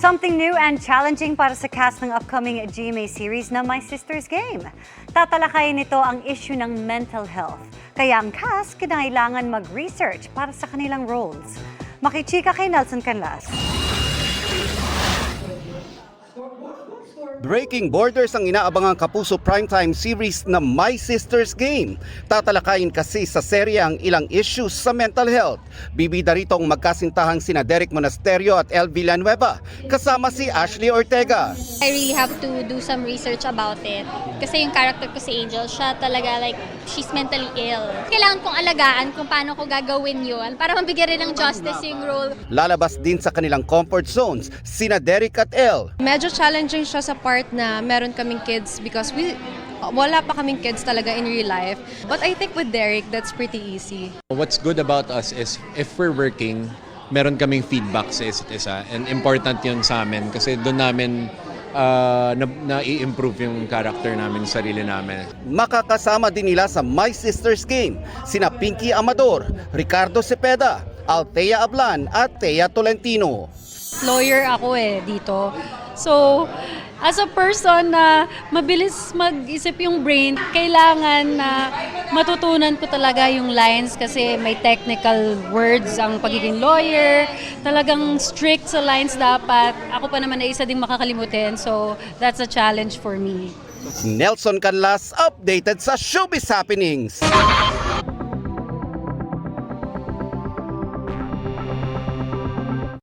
Something new and challenging para sa cast ng upcoming GMA series na My Sister's Game. Tatalakayin nito ang issue ng mental health. Kaya ang cast kinailangan mag-research para sa kanilang roles. Makichika kay Nelson Canlas. Breaking Borders ang inaabangang kapuso primetime series na My Sister's Game. Tatalakayin kasi sa serye ang ilang issues sa mental health. Bibida rito ang magkasintahang sina Derek Monasterio at El Villanueva, kasama si Ashley Ortega. I really have to do some research about it. Kasi yung character ko si Angel, siya talaga like, she's mentally ill. Kailangan kong alagaan kung paano ko gagawin yun para mabigyan rin ng justice yung role. Lalabas din sa kanilang comfort zones sina Derek at El. Medyo challenging siya sa part na meron kaming kids because wala pa kaming kids talaga in real life. But I think with Derek, that's pretty easy. What's good about us is if we're working, meron kaming feedback sa isa't isa. And important yun sa amin kasi doon namin na-i-improve yung character namin, sarili namin. Makakasama din nila sa My Sister's Game sina Pinky Amador, Ricardo Cepeda, Althea Ablan at Thea Tolentino. Lawyer ako dito. So, as a person na mabilis mag-isip yung brain, kailangan na matutunan ko talaga yung lines kasi may technical words ang pagiging lawyer. Talagang strict sa lines dapat. Ako pa naman ay isa ding makakalimutin. So, that's a challenge for me. Nelson Canlas, updated sa Showbiz Happenings.